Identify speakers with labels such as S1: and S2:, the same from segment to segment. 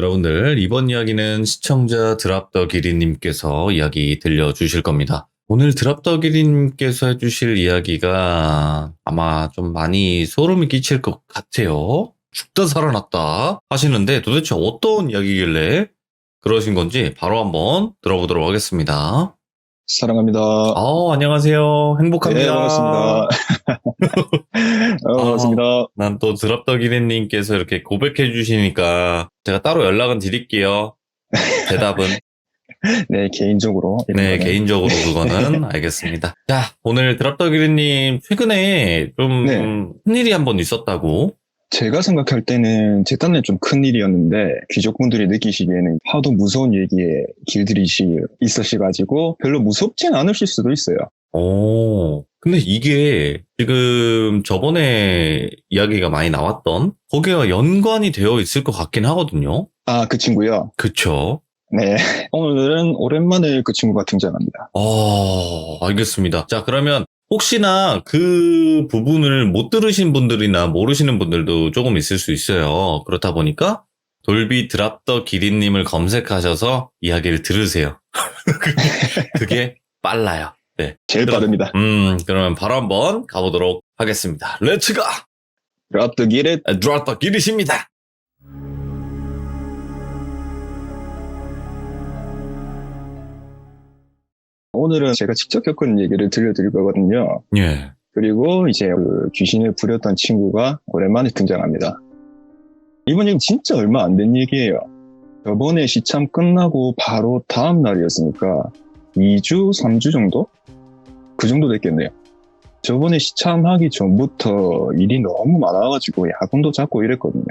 S1: 여러분들, 이번 이야기는 시청자 드랍더기리님께서 이야기 들려주실 겁니다. 오늘 드랍더기리님께서 해주실 이야기가 아마 좀 많이 소름이 끼칠 것 같아요. 죽다 살아났다 하시는데 도대체 어떤 이야기길래 그러신 건지 바로 한번 들어보도록 하겠습니다.
S2: 사랑합니다.
S1: 안녕하세요. 행복합니다.
S2: 네, 반갑습니다. 반갑습니다.
S1: 난 또 드랍더기리님께서 이렇게 고백해 주시니까 제가 따로 연락은 드릴게요. 대답은.
S2: 네, 개인적으로.
S1: 네, 개인적으로 그거는 알겠습니다. 자, 오늘 드랍더기리님 최근에 좀
S2: 네.
S1: 큰일이 한 번 있었다고.
S2: 제가 생각할 때는 제 딴에 좀 큰일이었는데 귀족분들이 느끼시기에는 하도 무서운 얘기에 길들이 있으셔가지고 별로 무섭진 않으실 수도 있어요.
S1: 근데 이게 지금 저번에 이야기가 많이 나왔던 거기가 연관이 되어 있을 것 같긴 하거든요.
S2: 아, 그 친구요?
S1: 그쵸.
S2: 네. 오늘은 오랜만에 그 친구가 등장합니다.
S1: 알겠습니다. 자, 그러면 혹시나 그 부분을 못 들으신 분들이나 모르시는 분들도 조금 있을 수 있어요. 그렇다 보니까 돌비 드랍더 기린님을 검색하셔서 이야기를 들으세요. 그게 빨라요. 네.
S2: 제일 빠릅니다.
S1: 그러면 바로 한번 가보도록 하겠습니다. 렛츠가!
S2: 드랍더 기릿.
S1: 드랍더 기릿입니다.
S2: 오늘은 제가 직접 겪은 얘기를 들려드릴 거거든요.
S1: 예.
S2: 그리고 이제 그 귀신을 부렸던 친구가 오랜만에 등장합니다. 이번 얘기는 진짜 얼마 안 된 얘기예요. 저번에 시참 끝나고 바로 다음 날이었으니까 2주, 3주 정도? 그 정도 됐겠네요. 저번에 시참하기 전부터 일이 너무 많아가지고 야근도 잡고 이랬거든요.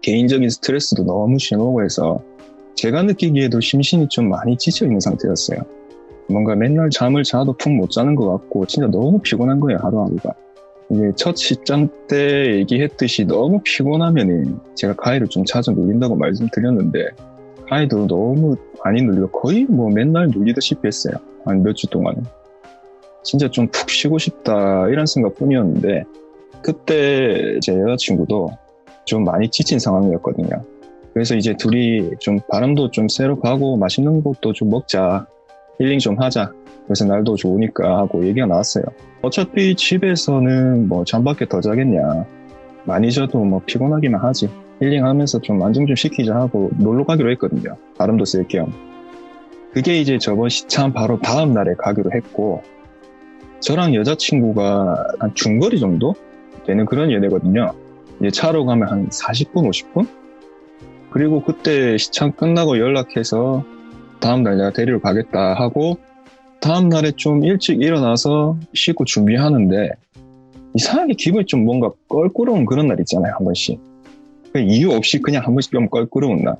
S2: 개인적인 스트레스도 너무 심하고 해서 제가 느끼기에도 심신이 좀 많이 지쳐있는 상태였어요. 뭔가 맨날 잠을 자도 푹 못 자는 것 같고 진짜 너무 피곤한 거예요, 하루하루가. 이게 첫 시점 때 얘기했듯이 너무 피곤하면은 제가 가위를 좀 자주 눌린다고 말씀드렸는데 가위도 너무 많이 눌리고 거의 뭐 맨날 눌리다시피 했어요. 한 몇 주 동안은. 진짜 좀 푹 쉬고 싶다 이런 생각뿐이었는데 그때 제 여자친구도 좀 많이 지친 상황이었거든요. 그래서 이제 둘이 좀 바람도 좀 쐬러 가고 맛있는 것도 좀 먹자, 힐링 좀 하자, 그래서 날도 좋으니까 하고 얘기가 나왔어요. 어차피 집에서는 뭐 잠밖에 더 자겠냐, 많이 자도 뭐 피곤하기만 하지, 힐링하면서 좀 안정 좀 시키자 하고 놀러 가기로 했거든요. 바람도 쐴 겸. 그게 이제 저번 시참 바로 다음 날에 가기로 했고, 저랑 여자친구가 한 중거리 정도 되는 그런 연애거든요. 이제 차로 가면 한 40분, 50분? 그리고 그때 시참 끝나고 연락해서 다음날 내가 데리러 가겠다 하고 다음날에 좀 일찍 일어나서 씻고 준비하는데 이상하게 기분이 좀 뭔가 껄끄러운 그런 날 있잖아요, 한 번씩. 이유 없이 그냥 한 번씩 좀 껄끄러운 날.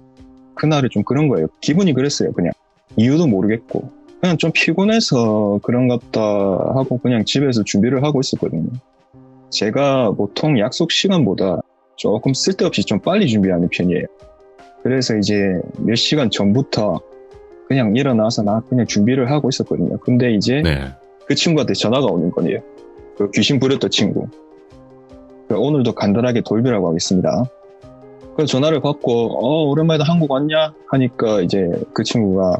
S2: 그날은 좀 그런 거예요. 기분이 그랬어요, 그냥. 이유도 모르겠고. 그냥 좀 피곤해서 그런갑다 하고 그냥 집에서 준비를 하고 있었거든요. 제가 보통 약속 시간보다 조금 쓸데없이 좀 빨리 준비하는 편이에요. 그래서 이제 몇 시간 전부터 그냥 일어나서 나 그냥 준비를 하고 있었거든요. 근데 이제 그 친구한테 전화가 오는 거예요. 그 귀신 부렸던 친구. 오늘도 간단하게 돌비라고 하겠습니다. 그래서 전화를 받고 오랜만에 한국 왔냐? 하니까 이제 그 친구가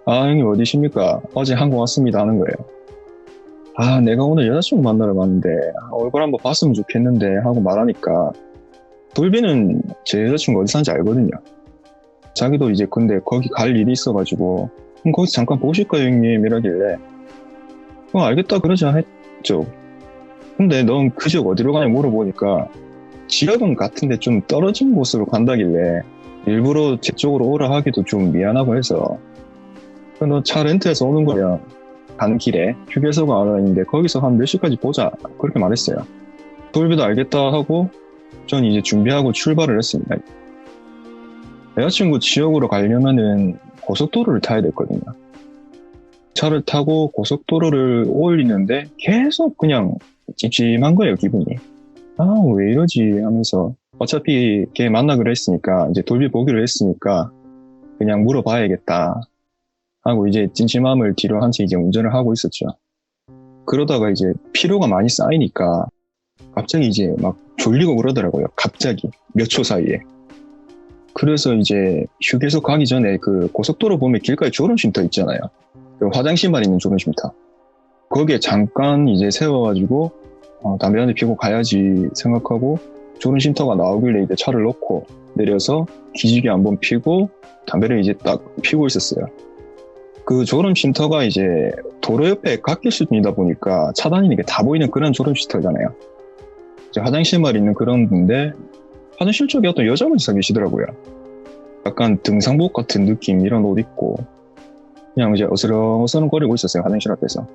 S2: 형님 어디십니까? 어제 한국 왔습니다 하는 거예요. 내가 오늘 여자친구 만나러 갔는데 얼굴 한번 봤으면 좋겠는데 하고 말하니까 돌비는 제 여자친구 어디 사는지 알거든요. 자기도 이제 근데 거기 갈 일이 있어가지고 그럼 거기서 잠깐 보실까요 형님 이러길래 알겠다 그러자 했죠. 근데 넌 그 지역 어디로 가냐 물어보니까 지역은 같은데 좀 떨어진 곳으로 간다길래 일부러 제 쪽으로 오라 하기도 좀 미안하고 해서 너 차 렌트해서 오는 거야. 가는 길에 휴게소가 하나 있는데 거기서 한 몇 시까지 보자 그렇게 말했어요. 돌비도 알겠다 하고 전 이제 준비하고 출발을 했습니다. 여자친구 지역으로 가려면은 고속도로를 타야 됐거든요. 차를 타고 고속도로를 올리는데 계속 그냥 찜찜한 거예요, 기분이. 왜 이러지 하면서 어차피 걔 만나기로 했으니까 이제 돌비 보기로 했으니까 그냥 물어봐야겠다 하고 이제 찜찜함을 뒤로 한 채 이제 운전을 하고 있었죠. 그러다가 이제 피로가 많이 쌓이니까 갑자기 이제 막 졸리고 그러더라고요. 갑자기 몇 초 사이에. 그래서 이제 휴게소 가기 전에 그 고속도로 보면 길가에 졸음쉼터 있잖아요. 그 화장실만 있는 졸음쉼터. 거기에 잠깐 이제 세워가지고 담배 한 대 피고 가야지 생각하고 졸음쉼터가 나오길래 이제 차를 놓고 내려서 기지개 한번 피고 담배를 이제 딱 피고 있었어요. 그 졸음쉼터가 이제 도로 옆에 갓길 수준이다 보니까 차 다니는 게 다 보이는 그런 졸음쉼터잖아요. 이제 화장실만 있는 그런 데인데 화장실 쪽에 어떤 여자분이 서 계시더라고요. 약간 등산복 같은 느낌 이런 옷 입고 그냥 이제 어슬렁어슬렁거리고 있었어요. 화장실 앞에서.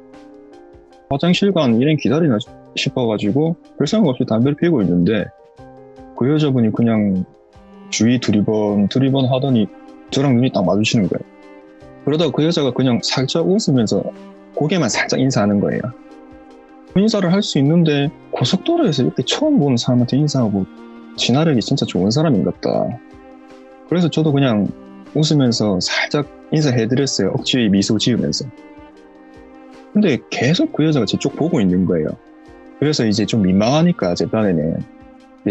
S2: 화장실 간 일행 기다리나 싶어가지고 별 생각 없이 담배를 피우고 있는데 그 여자분이 그냥 주위 두리번 하더니 저랑 눈이 딱 마주치는 거예요. 그러다가 그 여자가 그냥 살짝 웃으면서 고개만 살짝 인사하는 거예요. 인사를 할 수 있는데 고속도로에서 이렇게 처음 보는 사람한테 인사하고 진화력이 진짜 좋은 사람인 것 같다. 그래서 저도 그냥 웃으면서 살짝 인사해드렸어요. 억지 미소 지으면서. 근데 계속 그 여자가 제 쪽 보고 있는 거예요. 그래서 이제 좀 민망하니까 제 딴에는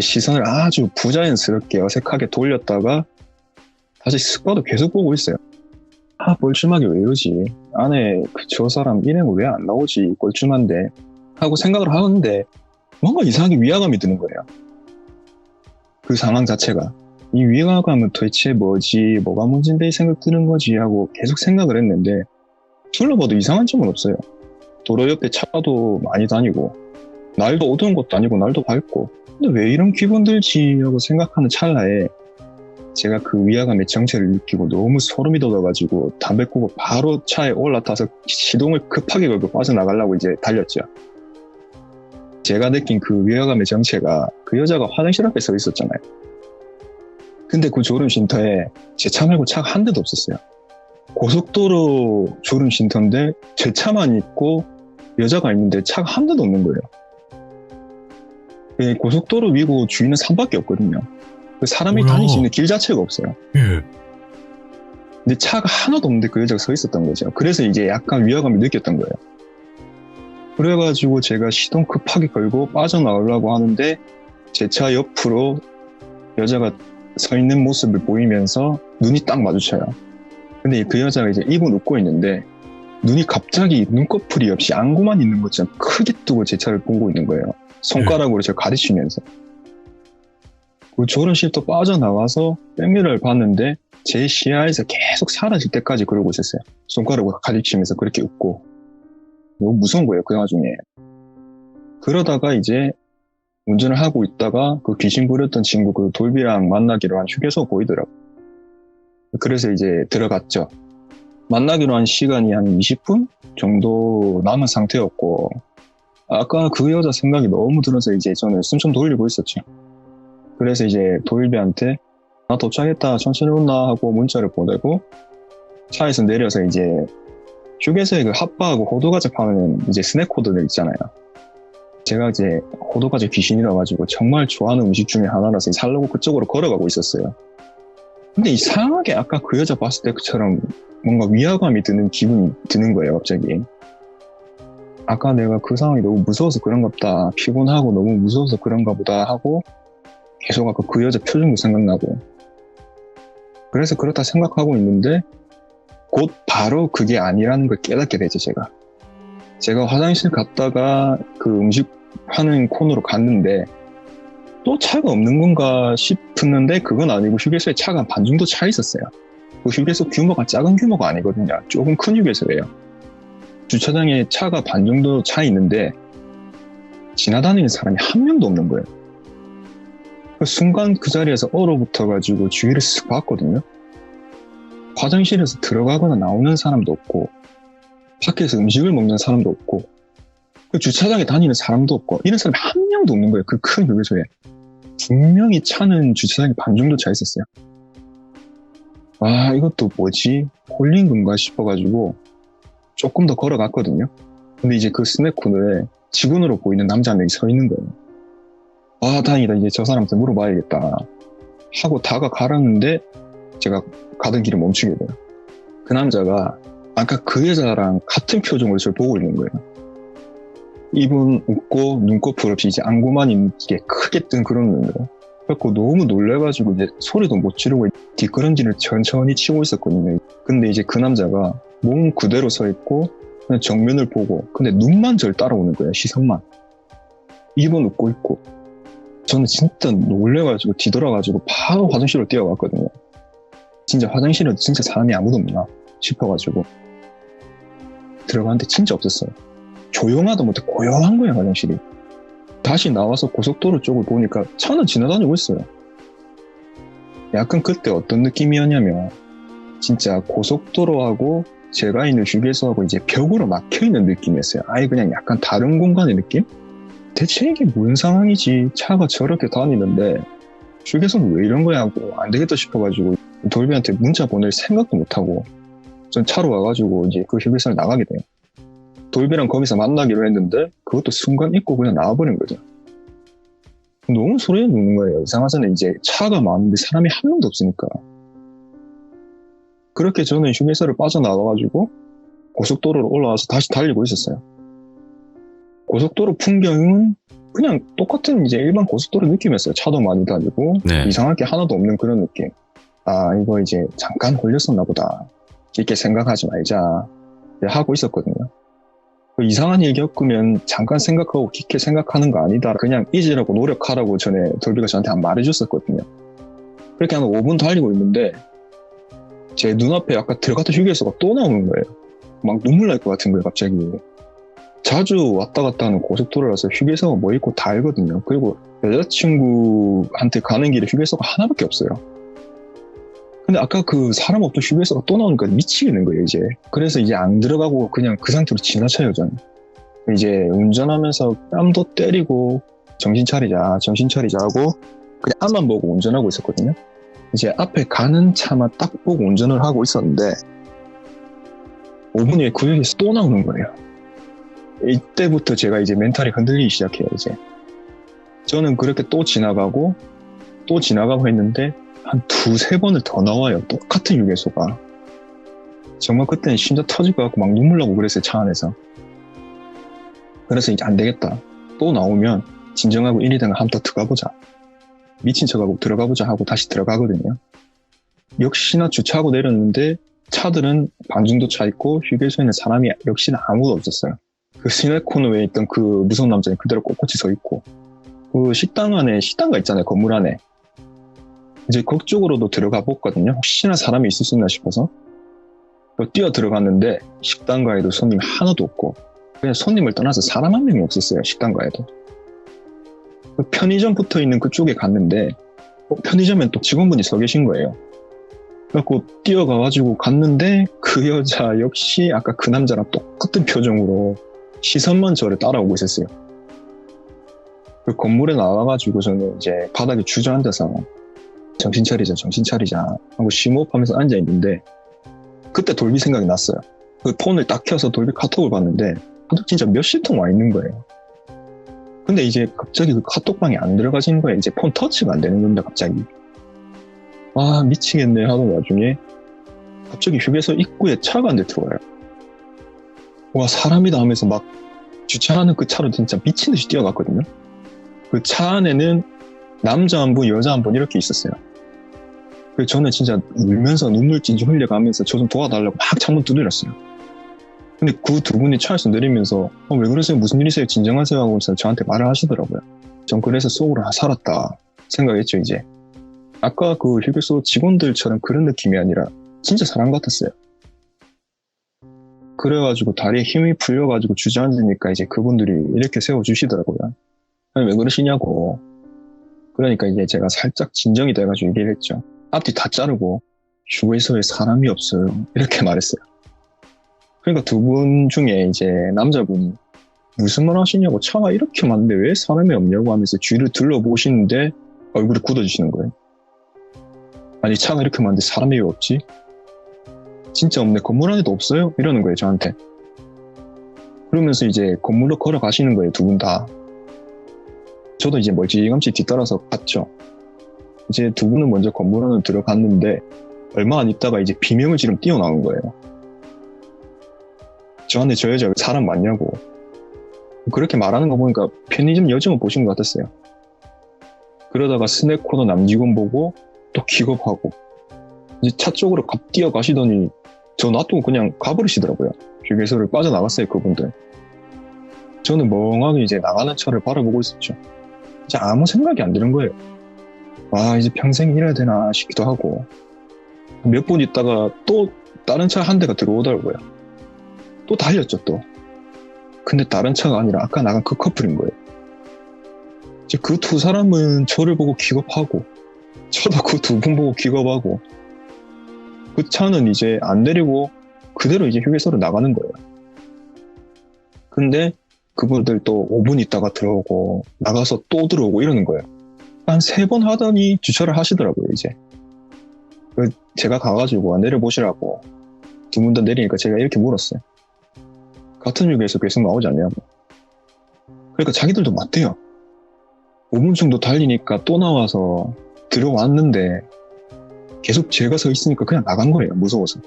S2: 시선을 아주 부자연스럽게 어색하게 돌렸다가 다시 쓱 봐도 계속 보고 있어요. 뻘쭘하게 왜 이러지? 안에 저 사람 일행은 왜 안 나오지? 뻘쭘한데 하고 생각을 하는데 뭔가 이상하게 위화감이 드는 거예요. 그 상황 자체가. 이 위화감은 도대체 뭐지? 뭐가 문제인데 이 생각 드는 거지? 하고 계속 생각을 했는데 둘러봐도 이상한 점은 없어요. 도로 옆에 차도 많이 다니고 날도 어두운 것도 아니고 날도 밝고 근데 왜 이런 기분 들지? 하고 생각하는 찰나에 제가 그 위화감의 정체를 느끼고 너무 소름이 돋아가지고 담배 끄고 바로 차에 올라타서 시동을 급하게 걸고 빠져나가려고 이제 달렸죠. 제가 느낀 그 위화감의 정체가 그 여자가 화장실 앞에 서 있었잖아요. 근데 그 졸음쉼터에 제 차 말고 차가 한 대도 없었어요. 고속도로 졸음쉼터인데 제 차만 있고 여자가 있는데 차가 한 대도 없는 거예요. 고속도로 위고 주위는 산밖에 없거든요. 사람이 다닐 수 있는 길 자체가 없어요.
S3: 예.
S2: 근데 차가 하나도 없는데 그 여자가 서 있었던 거죠. 그래서 이제 약간 위화감을 느꼈던 거예요. 그래가지고 제가 시동 급하게 걸고 빠져나오려고 하는데 제 차 옆으로 여자가 서 있는 모습을 보이면서 눈이 딱 마주쳐요. 근데 그 여자가 이제 입은 웃고 있는데 눈이 갑자기 눈꺼풀이 없이 안구만 있는 것처럼 크게 뜨고 제 차를 보고 있는 거예요. 손가락으로 제가 가르치면서. 그 졸음쉼터 빠져나와서 백미러를 봤는데 제 시야에서 계속 사라질 때까지 그러고 있었어요. 손가락으로 가리키면서 그렇게 웃고. 너무 무서운 거예요, 그 와중에. 그러다가 이제 운전을 하고 있다가 그 귀신 부렸던 친구 그 돌비랑 만나기로 한 휴게소 보이더라고요. 그래서 이제 들어갔죠. 만나기로 한 시간이 한 20분 정도 남은 상태였고 아까 그 여자 생각이 너무 들어서 이제 저는 숨 좀 돌리고 있었죠. 그래서 이제 도일비한테 나 도착했다 천천히 온나 하고 문자를 보내고 차에서 내려서 이제 휴게소에 그 핫바하고 호두과자 파는 이제 스낵 코드들 있잖아요. 제가 이제 호두과자 귀신이라 가지고 정말 좋아하는 음식 중에 하나라서 살려고 그쪽으로 걸어가고 있었어요. 근데 이상하게 아까 그 여자 봤을 때처럼 뭔가 위화감이 드는 기분이 드는 거예요, 갑자기. 아까 내가 그 상황이 너무 무서워서 그런가 보다, 피곤하고 너무 무서워서 그런가 보다 하고 계속 아까 그 여자 표정도 생각나고 그래서 그렇다 생각하고 있는데 곧 바로 그게 아니라는 걸 깨닫게 되죠. 제가 화장실 갔다가 그 음식 파는 코너로 갔는데 또 차가 없는 건가 싶었는데 그건 아니고 휴게소에 차가 한 반 정도 차 있었어요. 그 휴게소 규모가 작은 규모가 아니거든요. 조금 큰 휴게소예요. 주차장에 차가 반 정도 차 있는데 지나다니는 사람이 한 명도 없는 거예요. 그 순간 그 자리에서 얼어붙어가지고 주위를 쓱 봤거든요. 화장실에서 들어가거나 나오는 사람도 없고 밖에서 음식을 먹는 사람도 없고 그 주차장에 다니는 사람도 없고 이런 사람이 한 명도 없는 거예요. 그 큰 휴게소에. 분명히 차는 주차장에 반 정도 차 있었어요. 아, 이것도 뭐지? 홀린 건가 싶어가지고 조금 더 걸어갔거든요. 근데 이제 그 스낵 코너에 직원으로 보이는 남자 한 명이 서 있는 거예요. 아, 다행이다. 이제 저 사람한테 물어봐야겠다 하고 다가가려는데 제가 가던 길을 멈추게 돼요. 그 남자가 아까 그 여자랑 같은 표정으로 저를 보고 있는 거예요. 입은 웃고 눈꺼풀 없이 이제 안구만 있게 크게 뜬 그런 눈으로. 그래갖고 너무 놀래가지고 이제 소리도 못 지르고 뒷걸음질을 천천히 치고 있었거든요. 근데 이제 그 남자가 몸 그대로 서 있고 그냥 정면을 보고 근데 눈만 절 따라오는 거예요. 시선만. 입은 웃고 있고. 저는 진짜 놀래가지고 뒤돌아가지고 바로 화장실로 뛰어갔거든요. 진짜 화장실에 진짜 사람이 아무도 없나 싶어가지고 들어갔는데 진짜 없었어요. 조용하다 못해 고요한 거예요, 화장실이. 다시 나와서 고속도로 쪽을 보니까 차는 지나다니고 있어요. 약간 그때 어떤 느낌이었냐면 진짜 고속도로하고 제가 있는 휴게소하고 이제 벽으로 막혀있는 느낌이었어요. 아예 그냥 약간 다른 공간의 느낌? 대체 이게 무슨 상황이지? 차가 저렇게 다니는데 휴게소는 왜 이런 거야 하고 안 되겠다 싶어가지고 돌비한테 문자 보낼 생각도 못하고 전 차로 와가지고 이제 그 휴게소를 나가게 돼요. 돌비랑 거기서 만나기로 했는데 그것도 순간 잊고 그냥 나와버린 거죠. 너무 소리가 나는 거예요. 이상하잖아요. 이제 차가 많은데 사람이 한 명도 없으니까. 그렇게 저는 휴게소를 빠져나와가지고 고속도로로 올라와서 다시 달리고 있었어요. 고속도로 풍경은 그냥 똑같은 이제 일반 고속도로 느낌이었어요. 차도 많이 다니고
S1: 네.
S2: 이상할 게 하나도 없는 그런 느낌. 아, 이거 이제 잠깐 걸렸었나 보다. 깊게 생각하지 말자 하고 있었거든요. 이상한 일 겪으면 잠깐 생각하고 깊게 생각하는 거 아니다. 그냥 잊으라고 노력하라고 전에 돌비가 저한테 한 말해줬었거든요. 그렇게 한 5분 달리고 있는데 제 눈앞에 아까 들어갔던 휴게소가 또 나오는 거예요. 막 눈물 날 것 같은 거예요, 갑자기. 자주 왔다 갔다 하는 고속도로라서 휴게소가 뭐 있고 다 알거든요. 그리고 여자친구한테 가는 길에 휴게소가 하나밖에 없어요. 근데 아까 그 사람 없던 휴게소가 또 나오니까 미치겠는 거예요, 이제. 그래서 이제 안 들어가고 그냥 그 상태로 지나쳐요, 저는. 이제 운전하면서 뺨도 때리고 정신 차리자 하고 그냥 앞만 보고 운전하고 있었거든요. 이제 앞에 가는 차만 딱 보고 운전을 하고 있었는데 5분 후에 그 휴게소 또 나오는 거예요. 이때부터 제가 이제 멘탈이 흔들리기 시작해요, 이제. 저는 그렇게 또 지나가고 했는데 한 2-3번을 더 나와요. 똑같은 휴게소가. 정말 그때는 심장 터질 것 같고 막 눈물 나고 그랬어요, 차 안에서. 그래서 이제 안 되겠다. 또 나오면 진정하고 1, 2등 한번 더 들어가보자. 미친 척하고 들어가보자 하고 다시 들어가거든요. 역시나 주차하고 내렸는데 차들은 반 정도 차 있고 휴게소에는 사람이 역시나 아무도 없었어요. 그 시내 코너에 있던 그 무서운 남자는 그대로 꼿꼿이 서 있고 그 식당 안에 식당가 있잖아요, 건물 안에. 이제 그쪽으로도 들어가 봤거든요. 혹시나 사람이 있을 수 있나 싶어서. 뛰어 들어갔는데 식당가에도 손님 하나도 없고 그냥 손님을 떠나서 사람 한 명이 없었어요, 식당가에도. 편의점 붙어 있는 그쪽에 갔는데 편의점엔 또 직원분이 서 계신 거예요. 그래갖고 뛰어가가지고 갔는데 그 여자 역시 아까 그 남자랑 똑같은 표정으로 시선만 저를 따라오고 있었어요. 그 건물에 나와가지고 저는 이제 바닥에 주저앉아서 정신 차리자 하고 심호흡하면서 앉아있는데 그때 돌비 생각이 났어요. 그 폰을 딱 켜서 돌비 카톡을 봤는데 카톡 진짜 몇십 통 와 있는 거예요. 근데 이제 갑자기 그 카톡방에 안 들어가지는 거예요. 이제 폰 터치가 안 되는 겁니다, 갑자기. 아, 미치겠네 하던 와중에 갑자기 휴게소 입구에 차가 한 대 들어와요. 와, 사람이다 하면서 막 주차하는 그 차로 진짜 미친 듯이 뛰어갔거든요. 그 차 안에는 남자 한 분, 여자 한 분 이렇게 있었어요. 그래서 저는 진짜 울면서 눈물 찐ጭ 흘려가면서 저 좀 도와달라고 막 창문 두드렸어요. 근데 그 두 분이 차에서 내리면서 왜 그러세요? 무슨 일이세요? 진정하세요? 하고 저한테 말을 하시더라고요. 전 그래서 속으로 살았다 생각했죠, 이제. 아까 그 휴게소 직원들처럼 그런 느낌이 아니라 진짜 사람 같았어요. 그래가지고 다리에 힘이 풀려가지고 주저앉으니까 이제 그분들이 이렇게 세워주시더라고요. 아니, 왜 그러시냐고. 그러니까 이제 제가 살짝 진정이 돼가지고 얘기를 했죠. 앞뒤 다 자르고 휴게소에 사람이 없어요, 이렇게 말했어요. 그러니까 두 분 중에 이제 남자분이 무슨 말 하시냐고, 차가 이렇게 많은데 왜 사람이 없냐고 하면서 주위를 둘러보시는데 얼굴이 굳어지시는 거예요. 아니, 차가 이렇게 많은데 사람이 왜 없지? 진짜 없네, 건물 안에도 없어요? 이러는 거예요, 저한테. 그러면서 이제 건물로 걸어가시는 거예요, 두 분 다. 저도 이제 멀찌감치 뒤따라서 갔죠. 이제 두 분은 먼저 건물 안으로 들어갔는데 얼마 안 있다가 이제 비명을 지르며 뛰어나온 거예요. 저한테 저 여자 사람 맞냐고. 그렇게 말하는 거 보니까 편의점 여정을 보신 것 같았어요. 그러다가 스낵 코너 남직원 보고 또 기겁하고 이제 차 쪽으로 뛰어가시더니 저 놔두고 그냥 가버리시더라고요. 휴게소를 빠져나갔어요, 그분들. 저는 멍하게 이제 나가는 차를 바라보고 있었죠. 이제 아무 생각이 안 드는 거예요. 와, 이제 평생 일해야 되나 싶기도 하고. 몇 분 있다가 또 다른 차 한 대가 들어오더라고요. 또 달렸죠, 또. 근데 다른 차가 아니라 아까 나간 그 커플인 거예요. 이제 그 두 사람은 저를 보고 기겁하고, 저도 그 두 분 보고 기겁하고, 그 차는 이제 안 내리고 그대로 이제 휴게소로 나가는 거예요. 근데 그분들 또 5분 있다가 들어오고 나가서 또 들어오고 이러는 거예요. 한 3번 하더니 주차를 하시더라고요, 이제. 제가 가가지고 내려보시라고 두 분 다 내리니까 제가 이렇게 물었어요. 같은 휴게소 계속 나오지 않냐고. 그러니까 자기들도 맞대요. 5분 정도 달리니까 또 나와서 들어왔는데 계속 제가 서 있으니까 그냥 나간 거예요, 무서워서.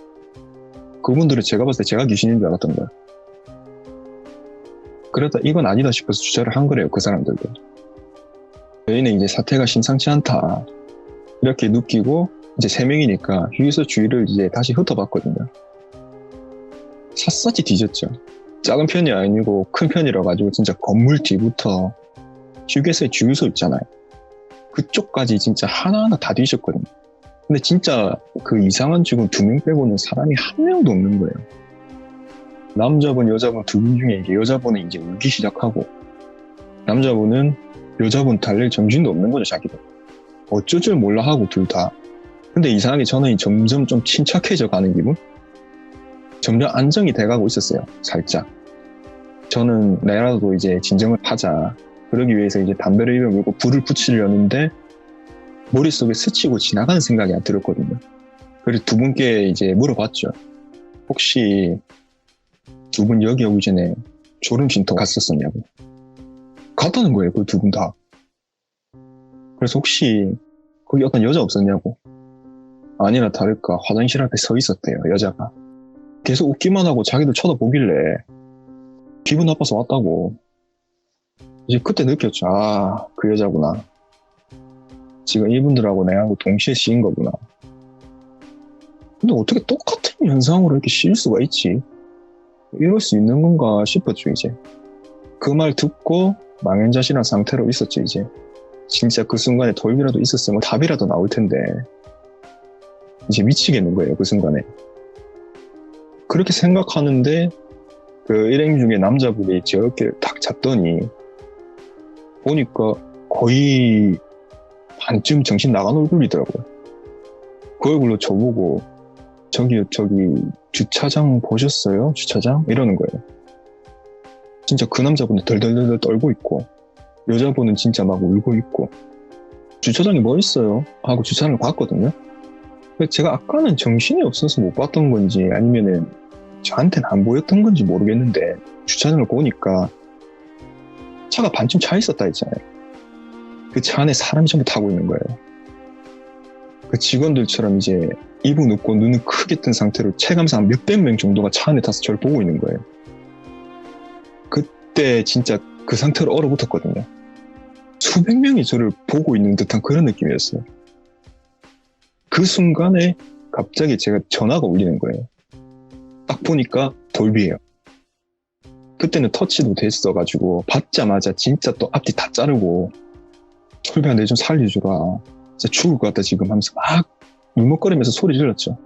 S2: 그분들은 제가 봤을 때 제가 귀신인 줄 알았던 거예요. 그러다 이건 아니다 싶어서 주차를 한 거래요, 그 사람들도. 저희는 이제 사태가 심상치 않다 이렇게 느끼고 이제 3명이니까 휴게소 주위를 이제 다시 흩어봤거든요. 샅샅이 뒤졌죠. 작은 편이 아니고 큰 편이라 가지고 진짜 건물 뒤부터 휴게소에 주유소 있잖아요. 그쪽까지 진짜 하나하나 다 뒤졌거든요. 근데 진짜 그 이상한 직원 2명 빼고는 사람이 한 명도 없는 거예요. 남자분, 여자분 2분 중에 이제 여자분은 이제 울기 시작하고, 남자분은 여자분 달랠 정신도 없는 거죠, 자기도. 어쩔 줄 몰라 하고 둘 다. 근데 이상하게 저는 점점 좀 침착해져 가는 기분? 점점 안정이 돼가고 있었어요, 살짝. 저는 내라도 이제 진정을 하자. 그러기 위해서 이제 담배를 입에 물고 불을 붙이려는데 머릿속에 스치고 지나가는 생각이 안 들었거든요. 그래서 두 분께 이제 물어봤죠. 혹시 두 분 여기 오기 전에 졸음쉼터 갔었었냐고. 갔다는 거예요, 그 두 분 다. 그래서 혹시 거기 어떤 여자 없었냐고. 아니나 다를까 화장실 앞에 서 있었대요, 여자가. 계속 웃기만 하고 자기도 쳐다보길래 기분 나빠서 왔다고. 이제 그때 느꼈죠. 아, 그 여자구나. 지금 이분들하고 내하고 동시에 씌인 거구나. 근데 어떻게 똑같은 현상으로 이렇게 씌일 수가 있지? 이럴 수 있는 건가 싶었죠, 이제. 그 말 듣고 망연자실한 상태로 있었죠, 이제. 진짜 그 순간에 돌비라도 있었으면 답이라도 나올 텐데. 이제 미치겠는 거예요, 그 순간에. 그렇게 생각하는데 그 일행 중에 남자분이 저렇게 딱 잡더니 보니까 거의 반쯤 정신 나간 얼굴이더라고요. 그 얼굴로 저보고 저기 주차장 보셨어요? 주차장? 이러는 거예요. 진짜 그 남자분은 덜덜덜 떨고 있고 여자분은 진짜 막 울고 있고 주차장에 뭐 있어요? 하고 주차장을 봤거든요. 제가 아까는 정신이 없어서 못 봤던 건지 아니면은 저한테는 안 보였던 건지 모르겠는데 주차장을 보니까 차가 반쯤 차 있었다 했잖아요. 그 차 안에 사람이 전부 타고 있는 거예요. 그 직원들처럼 이제 입은 웃고 눈은 크게 뜬 상태로 체감상 한 몇백 명 정도가 차 안에 타서 저를 보고 있는 거예요. 그때 진짜 그 상태로 얼어붙었거든요. 수백 명이 저를 보고 있는 듯한 그런 느낌이었어요. 그 순간에 갑자기 제가 전화가 울리는 거예요. 딱 보니까 돌비예요. 그때는 터치도 됐어가지고 받자마자 진짜 또 앞뒤 다 자르고 돌비야 내 좀 살려주라. 진짜 죽을 것 같다 지금 하면서 막 울먹거리면서 소리 질렀죠.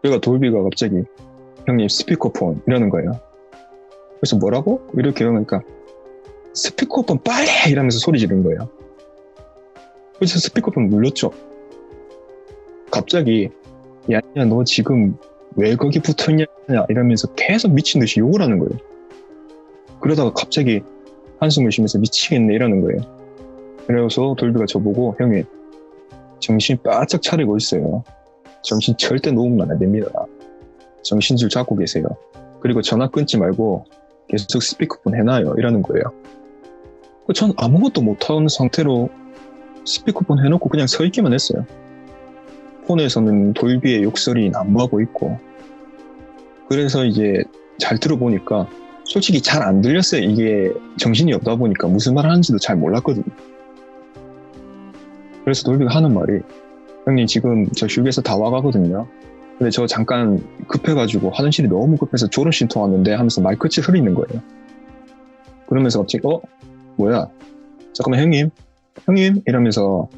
S2: 그러니까 돌비가 갑자기 형님 스피커폰 이러는 거예요. 그래서 뭐라고? 이렇게 그러니까 스피커폰 빨리 이러면서 소리 지른 거예요. 그래서 스피커폰 눌렀죠. 갑자기 야 너 지금 왜 거기 붙었냐 이러면서 계속 미친 듯이 욕을 하는 거예요. 그러다가 갑자기 한숨을 쉬면서 미치겠네 이러는 거예요. 그래서 돌비가 저보고 형님 정신 바짝 차리고 있어요. 정신 절대 놓으면 안 됩니다. 정신줄 잡고 계세요. 그리고 전화 끊지 말고 계속 스피커폰 해놔요 이러는 거예요. 전 아무것도 못하는 상태로 스피커폰 해놓고 그냥 서 있기만 했어요. 폰에서는 돌비의 욕설이 난무하고 있고 그래서 이제 잘 들어보니까 솔직히 잘 안 들렸어요. 이게 정신이 없다 보니까 무슨 말 하는지도 잘 몰랐거든요. 그래서 돌비가 하는 말이, 형님 지금 저 휴게소 다 와가거든요. 근데 저 잠깐 급해가지고 화장실이 너무 급해서 졸음쉼터 왔는데 하면서 말 끝이 흐리는 거예요. 그러면서 갑자기 뭐야, 잠깐만 형님 이러면서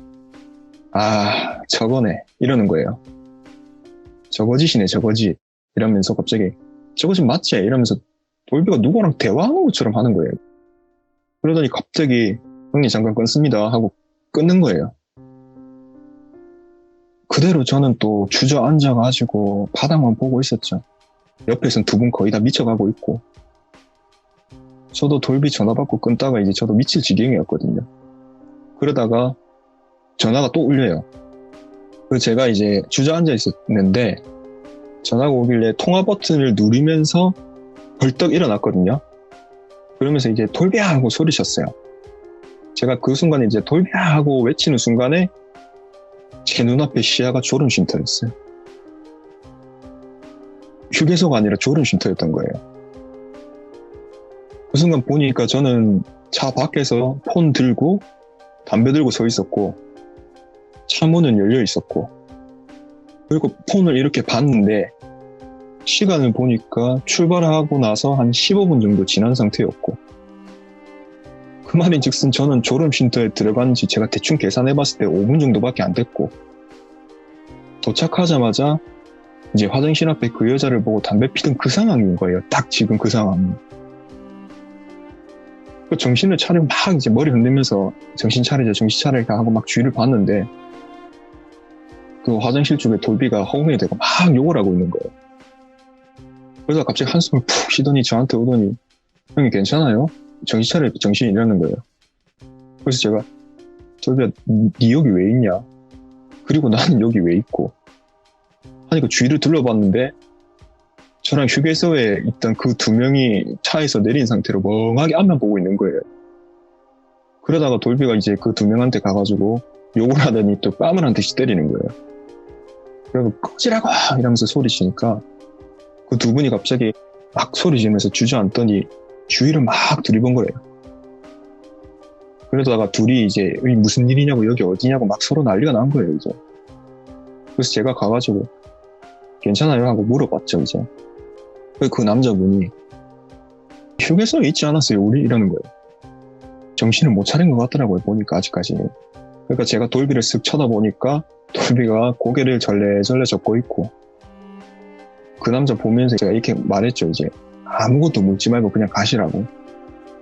S2: 저거네 이러는 거예요. 저거짓이네 저거짓 이러면서 갑자기 저거짓 맞지? 이러면서 돌비가 누구랑 대화하는 것처럼 하는 거예요. 그러더니 갑자기 형님 잠깐 끊습니다 하고 끊는 거예요. 그대로 저는 또 주저앉아가지고 바닥만 보고 있었죠. 옆에서는 두 분 거의 다 미쳐가고 있고, 저도 돌비 전화 받고 끊다가 이제 저도 미칠 지경이었거든요. 그러다가 전화가 또 울려요. 그래서 제가 이제 주저앉아 있었는데 전화가 오길래 통화 버튼을 누르면서 벌떡 일어났거든요. 그러면서 이제 돌비야 하고 소리쳤어요. 제가 그 순간에 이제 돌비야 하고 외치는 순간에 제 눈앞에 시야가 졸음쉼터였어요. 휴게소가 아니라 졸음쉼터였던 거예요. 그 순간 보니까 저는 차 밖에서 폰 들고 담배 들고 서 있었고, 차 문은 열려 있었고, 그리고 폰을 이렇게 봤는데 시간을 보니까 출발하고 나서 한 15분 정도 지난 상태였고, 그 말인즉슨 저는 졸음쉼터에 들어간 지 제가 대충 계산해봤을 때 5분 정도밖에 안 됐고, 도착하자마자 이제 화장실 앞에 그 여자를 보고 담배 피던 그 상황인 거예요. 딱 지금 그 상황. 정신을 차리고 막 이제 머리 흔들면서 정신 차리자 하고 막 주위를 봤는데, 그 화장실 쪽에 돌비가 허공에 대고 막 욕을 하고 있는 거예요. 그래서 갑자기 한숨을 푹 쉬더니 저한테 오더니, 형님 괜찮아요? 정신 차려, 정신이 이러는 거예요. 그래서 제가, 돌비야, 니 여기 왜 있냐? 그리고 나는 여기 왜 있고? 하니까 주위를 둘러봤는데, 저랑 휴게소에 있던 그 두 명이 차에서 내린 상태로 멍하게 앞만 보고 있는 거예요. 그러다가 돌비가 이제 그 두 명한테 가가지고 욕을 하더니 또 뺨을 한 대씩 때리는 거예요. 그리고 꺼지라고! 이러면서 소리치니까 그 두 분이 갑자기 막 소리 지르면서 주저앉더니 주위를 막 두리번 거예요. 그러다가 둘이 이제 무슨 일이냐고 여기 어디냐고 막 서로 난리가 난 거예요, 이제. 그래서 제가 가가지고 괜찮아요? 하고 물어봤죠, 이제. 그 남자분이 휴게소에 있지 않았어요, 우리? 이러는 거예요. 정신을 못 차린 것 같더라고요, 보니까 아직까지. 그러니까 제가 돌비를 쓱 쳐다보니까 돌비가 고개를 절레절레 젓고 있고, 그 남자 보면서 제가 이렇게 말했죠, 이제. 아무것도 묻지 말고 그냥 가시라고.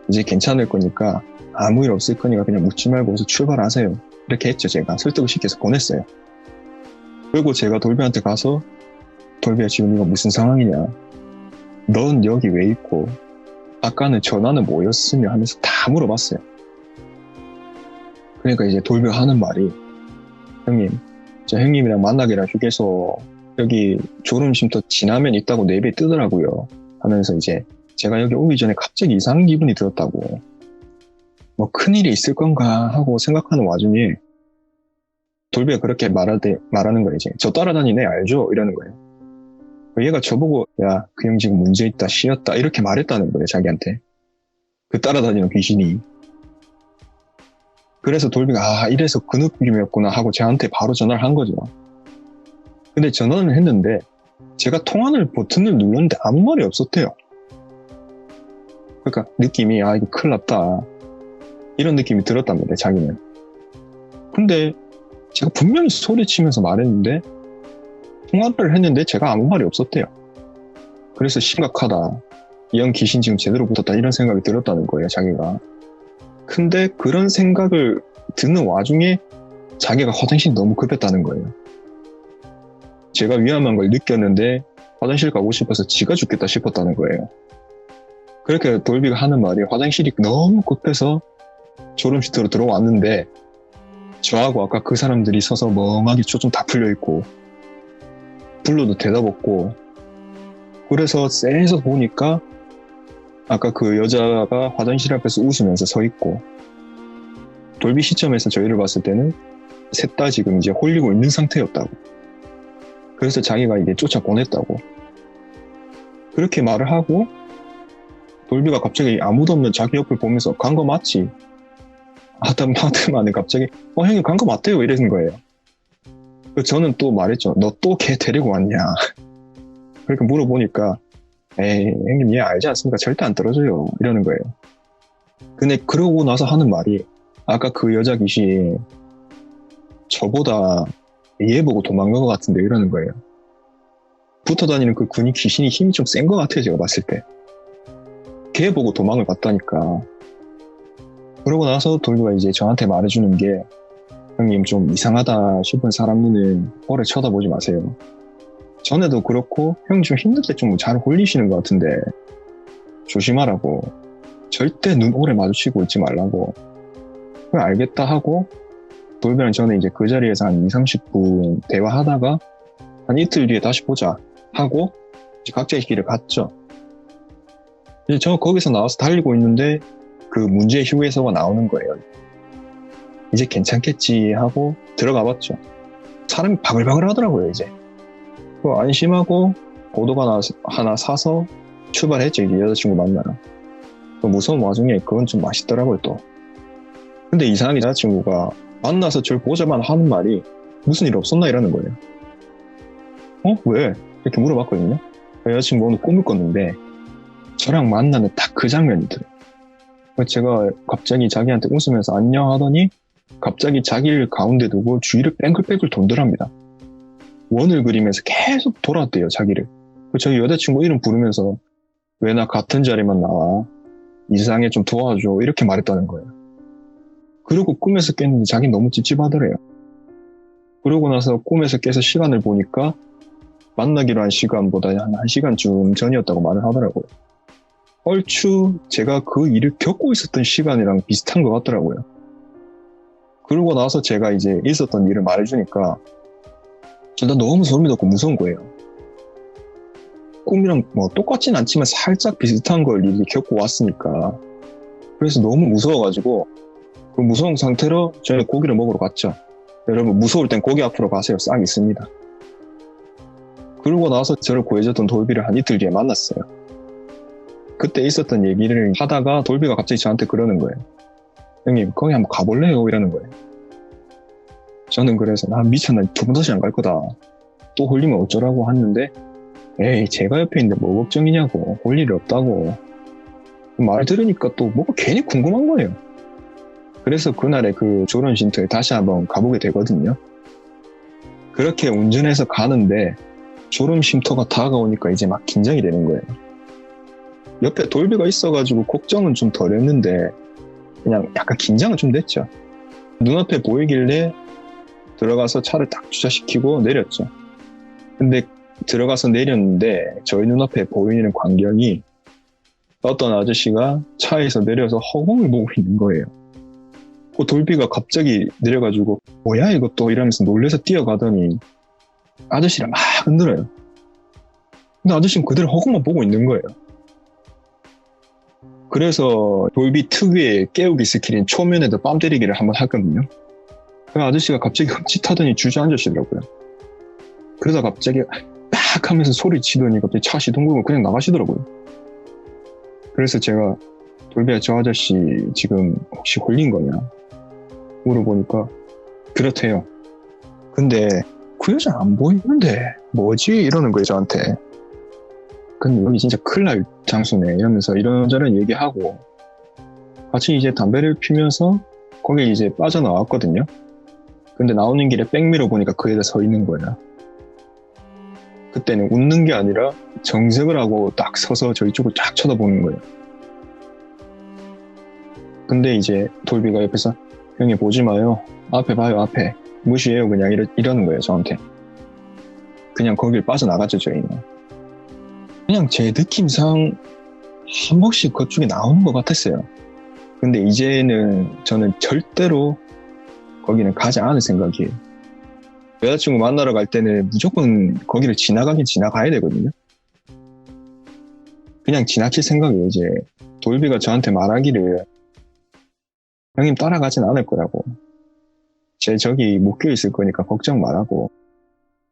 S2: 이제 괜찮을 거니까 아무 일 없을 거니까 그냥 묻지 말고 어서 출발하세요. 이렇게 했죠, 제가. 설득을 시켜서 보냈어요. 그리고 제가 돌비한테 가서, 돌비야, 지금 이거 무슨 상황이냐? 넌 여기 왜 있고, 아까는 전화는 뭐였으며 하면서 다 물어봤어요. 그러니까 이제 돌비가 하는 말이, 형님, 저 형님이랑 만나기랑 휴게소 여기 졸음쉼터 지나면 있다고 내비에 뜨더라고요. 하면서 이제 제가 여기 오기 전에 갑자기 이상한 기분이 들었다고. 뭐 큰일이 있을 건가 하고 생각하는 와중에 돌비가 그렇게 말하는 거예요. 이제 저 따라다니는 애 알죠? 이러는 거예요. 얘가 저보고 야, 그 형 지금 문제 있다, 쉬었다 이렇게 말했다는 거예요, 자기한테. 그 따라다니는 귀신이. 그래서 돌비가 이래서 그 느낌이었구나 하고 저한테 바로 전화를 한 거죠. 근데 전화는 했는데 제가 통화를 버튼을 눌렀는데 아무 말이 없었대요. 그러니까 느낌이 이거 큰일 났다 이런 느낌이 들었답니다, 자기는. 근데 제가 분명히 소리치면서 말했는데 통화를 했는데 제가 아무 말이 없었대요. 그래서 심각하다, 이 형 귀신 지금 제대로 붙었다 이런 생각이 들었다는 거예요, 자기가. 근데 그런 생각을 듣는 와중에 자기가 화장실이 너무 급했다는 거예요. 제가 위험한 걸 느꼈는데 화장실 가고 싶어서 지가 죽겠다 싶었다는 거예요. 그렇게 돌비가 하는 말이, 화장실이 너무 급해서 졸음쉼터로 들어왔는데 저하고 아까 그 사람들이 서서 멍하게 초점 다 풀려있고 불러도 대답 없고, 그래서 쎄서 보니까 아까 그 여자가 화장실 앞에서 웃으면서 서 있고, 돌비 시점에서 저희를 봤을 때는 셋 다 지금 이제 홀리고 있는 상태였다고. 그래서 자기가 이게 쫓아보냈다고. 그렇게 말을 하고 돌비가 갑자기 아무도 없는 자기 옆을 보면서 간 거 맞지? 하다만에 갑자기 형님 간 거 맞대요 이러는 거예요. 저는 또 말했죠. 너 또 걔 데리고 왔냐. 그렇게 물어보니까 에이 형님 얘 알지 않습니까? 절대 안 떨어져요 이러는 거예요. 근데 그러고 나서 하는 말이 아까 그 여자 귀신 저보다 얘 보고 도망간 것 같은데 이러는 거예요. 붙어 다니는 그 군이 귀신이 힘이 좀 센 것 같아요 제가 봤을 때. 걔 보고 도망을 갔다니까. 그러고 나서 돌비가 이제 저한테 말해주는 게 형님 좀 이상하다 싶은 사람 눈은 오래 쳐다보지 마세요. 전에도 그렇고 형 좀 힘들 때 좀 잘 홀리시는 것 같은데 조심하라고. 절대 눈 오래 마주치고 있지 말라고. 그래 알겠다 하고 돌비랑 저는 이제 그 자리에서 한 20-30분 대화하다가 한 이틀 뒤에 다시 보자 하고 이제 각자의 길을 갔죠. 이제 저 거기서 나와서 달리고 있는데 그 문제의 휴게소가 나오는 거예요. 이제 괜찮겠지 하고 들어가 봤죠. 사람이 바글바글 하더라고요 이제. 안심하고 고도가 하나 사서 출발했죠 이제 여자친구 만나러. 무서운 와중에 그건 좀 맛있더라고요 또. 근데 이상하게 여자친구가 만나서 저를 보자마자 하는 말이 무슨 일 없었나 이러는 거예요. 왜? 이렇게 물어봤거든요. 여자친구 오늘 꿈을 꿨는데 저랑 만나는 딱 그 장면이 들어요. 제가 갑자기 자기한테 웃으면서 안녕 하더니 갑자기 자기를 가운데 두고 주위를 뺑글뺑글 돈더랍니다. 원을 그리면서 계속 돌았대요 자기를. 저희 여자친구 이름 부르면서 왜 나 같은 자리만 나와 이 세상에 좀 도와줘 이렇게 말했다는 거예요. 그리고 꿈에서 깼는데 자기는 너무 찝찝하더래요. 그러고 나서 꿈에서 깨서 시간을 보니까 만나기로 한 시간보다 한 1시간쯤 전이었다고 말을 하더라고요. 얼추 제가 그 일을 겪고 있었던 시간이랑 비슷한 것 같더라고요. 그러고 나서 제가 이제 있었던 일을 말해주니까 저도 너무 소름이 돋고 무서운 거예요. 꿈이랑 뭐 똑같진 않지만 살짝 비슷한 걸 이렇게 겪고 왔으니까. 그래서 너무 무서워가지고 그 무서운 상태로 저희는 고기를 먹으러 갔죠. 여러분 무서울 땐 고기 앞으로 가세요. 싹 있습니다. 그러고 나서 저를 구해줬던 돌비를 한 이틀 뒤에 만났어요. 그때 있었던 얘기를 하다가 돌비가 갑자기 저한테 그러는 거예요. 형님 거기 한번 가볼래요? 이러는 거예요. 저는 그래서 나 미쳤나 2번 다시 안 갈 거다. 또 홀리면 어쩌라고 했는데 에이 제가 옆에 있는데 뭐 걱정이냐고. 홀 일이 없다고. 말 들으니까 또 뭐가 괜히 궁금한 거예요. 그래서 그날의 그 졸음 쉼터에 다시 한번 가보게 되거든요. 그렇게 운전해서 가는데 졸음 쉼터가 다가오니까 이제 막 긴장이 되는 거예요. 옆에 돌비가 있어가지고 걱정은 좀 덜 했는데 그냥 약간 긴장은 좀 됐죠. 눈앞에 보이길래 들어가서 차를 딱 주차시키고 내렸죠. 근데 들어가서 내렸는데 저희 눈앞에 보이는 광경이 어떤 아저씨가 차에서 내려서 허공을 보고 있는 거예요. 그 돌비가 갑자기 내려가지고 뭐야 이것도 이러면서 놀래서 뛰어가더니 아저씨를 막 흔들어요. 근데 아저씨는 그대로 허공만 보고 있는 거예요. 그래서 돌비 특유의 깨우기 스킬인 초면에도 뺨 때리기를 한번 했거든요. 그 아저씨가 갑자기 흠칫하더니 주저앉으시더라고요. 그러다 갑자기 딱 하면서 소리치더니 갑자기 차 시동 걸고 그냥 나가시더라고요. 그래서 제가 돌비야 저 아저씨 지금 혹시 홀린 거냐 물어보니까 그렇대요. 근데 그 여자 안 보이는데 뭐지 이러는 거예요 저한테. 근데 여기 진짜 큰일 날 장소네 이러면서 이런저런 얘기하고 같이 이제 담배를 피면서 거기 이제 빠져나왔거든요. 근데 나오는 길에 백미러 보니까 그 여자 서 있는 거예요. 그때는 웃는 게 아니라 정색을 하고 딱 서서 저희 쪽을 쫙 쳐다보는 거예요. 근데 이제 돌비가 옆에서 형님 보지 마요. 앞에 봐요 앞에. 무시해요 그냥 이러는 거예요 저한테. 그냥 거길 빠져나갔죠 저희는. 그냥 제 느낌상 한 번씩 그쪽에 나오는 것 같았어요. 근데 이제는 저는 절대로 거기는 가지 않을 생각이에요. 여자친구 만나러 갈 때는 무조건 거기를 지나가긴 지나가야 되거든요. 그냥 지나칠 생각이에요. 이제 돌비가 저한테 말하기를 형님 따라가진 않을 거라고. 제 저기 묶여 있을 거니까 걱정 말라고.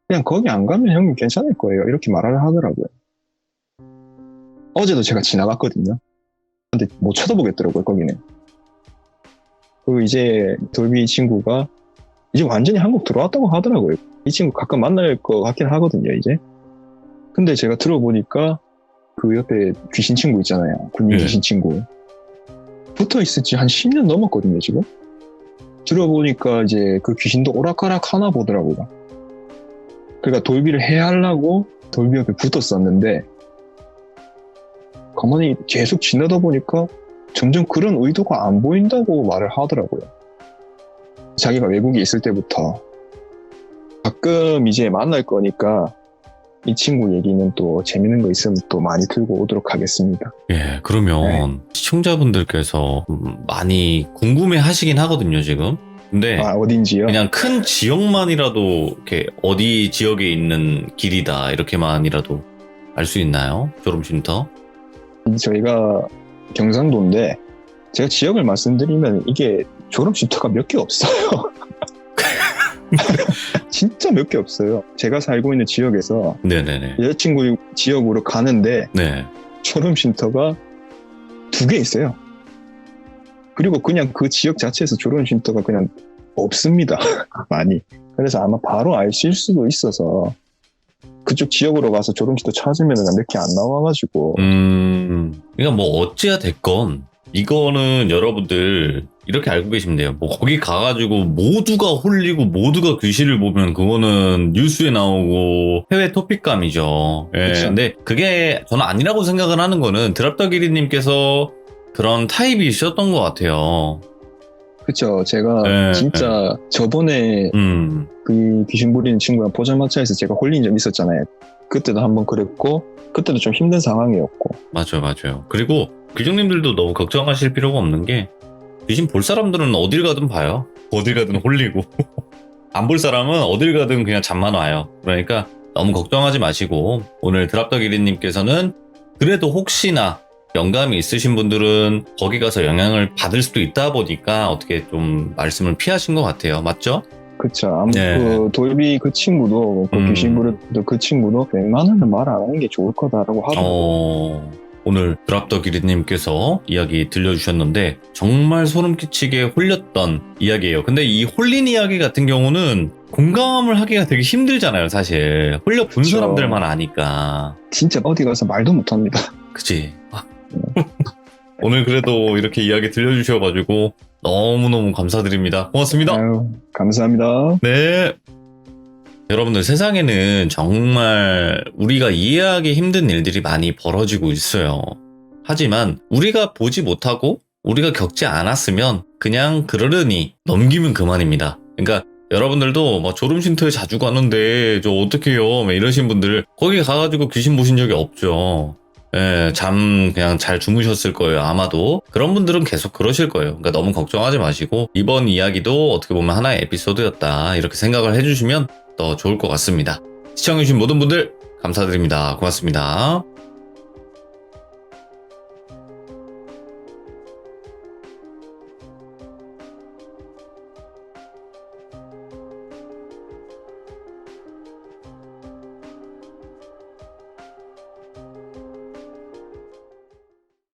S2: 그냥 거기 안 가면 형님 괜찮을 거예요. 이렇게 말을 하더라고요. 어제도 제가 지나갔거든요. 근데 못 쳐다보겠더라고요 거기는. 그 이제 돌비 친구가 이제 완전히 한국 들어왔다고 하더라고요. 이 친구 가끔 만날 것 같긴 하거든요, 이제. 근데 제가 들어보니까 그 옆에 귀신 친구 있잖아요. 군인
S1: 예.
S2: 귀신 친구. 붙어 있을 지 한 10년 넘었거든요, 지금. 들어보니까 이제 그 귀신도 오락가락 하나 보더라고요. 그러니까 돌비를 해하려고 돌비 옆에 붙었었는데 가만히 계속 지나다 보니까 점점 그런 의도가 안 보인다고 말을 하더라고요. 자기가 외국에 있을 때부터 가끔 이제 만날 거니까 이 친구 얘기는 또 재밌는 거 있으면 또 많이 들고 오도록 하겠습니다.
S1: 예, 그러면 시청자분들께서 많이 궁금해 하시긴 하거든요, 지금. 근데
S2: 아, 어딘지요?
S1: 그냥 큰 지역만이라도 이렇게 어디 지역에 있는 길이다 이렇게만이라도 알 수 있나요? 졸음쉼터?
S2: 저희가 경상도인데 제가 지역을 말씀드리면 이게 졸업쉼터가 몇 개 없어요. 진짜 몇 개 없어요. 제가 살고 있는 지역에서
S1: 네네네.
S2: 여자친구 지역으로 가는데
S1: 네.
S2: 졸업쉼터가 2개 있어요. 그리고 그냥 그 지역 자체에서 졸업쉼터가 그냥 없습니다. 많이. 그래서 아마 바로 아실 수도 있어서 그쪽 지역으로 가서 졸업쉼터 찾으면 몇 개 안 나와가지고
S1: 그러니까 뭐 어찌야 됐건 이거는 여러분들 이렇게 알고 계시면 돼요. 뭐 거기 가가지고 모두가 홀리고 모두가 귀신을 보면 그거는 뉴스에 나오고 해외 토픽감이죠. 예.
S2: 그쵸.
S1: 근데 그게 저는 아니라고 생각을 하는 거는 드랍더기리님께서 그런 타입이셨던 것 같아요.
S2: 그쵸. 제가
S1: 네,
S2: 진짜 저번에 그 귀신 부리는 친구랑 포장마차에서 제가 홀린 적 있었잖아요. 그때도 한번 그랬고 그때도 좀 힘든 상황이었고.
S1: 맞아요. 그리고 귀중님들도 너무 걱정하실 필요가 없는 게 귀신 볼 사람들은 어딜 가든 봐요. 어딜 가든 홀리고 안 볼 사람은 어딜 가든 그냥 잠만 와요. 그러니까 너무 걱정하지 마시고 오늘 드랍더기리님께서는 그래도 혹시나 영감이 있으신 분들은 거기 가서 영향을 받을 수도 있다 보니까 어떻게 좀 말씀을 피하신 것 같아요. 맞죠?
S2: 그쵸.
S1: 네.
S2: 그 돌비 그 친구도 그 귀신 부렸던 그 친구도 웬만하면 말 안 하는 게 좋을 거다라고 하더라고요.
S1: 오늘 드랍더기리님께서 이야기 들려주셨는데 정말 소름 끼치게 홀렸던 이야기예요. 근데 이 홀린 이야기 같은 경우는 공감을 하기가 되게 힘들잖아요, 사실. 홀려 본
S2: 그쵸.
S1: 사람들만 아니까.
S2: 진짜 어디 가서 말도 못합니다.
S1: 그치? 오늘 그래도 이렇게 이야기 들려주셔가지고 너무너무 감사드립니다. 고맙습니다.
S2: 아유, 감사합니다.
S1: 네. 여러분들 세상에는 정말 우리가 이해하기 힘든 일들이 많이 벌어지고 있어요. 하지만 우리가 보지 못하고 우리가 겪지 않았으면 그냥 그러려니 넘기면 그만입니다. 그러니까 여러분들도 막 졸음쉼터에 자주 가는데 저 어떡해요 이러신 분들 거기 가가지고 귀신 보신 적이 없죠. 예, 그냥 잘 주무셨을 거예요, 아마도. 그런 분들은 계속 그러실 거예요. 그러니까 너무 걱정하지 마시고, 이번 이야기도 어떻게 보면 하나의 에피소드였다, 이렇게 생각을 해주시면 더 좋을 것 같습니다. 시청해주신 모든 분들, 감사드립니다. 고맙습니다.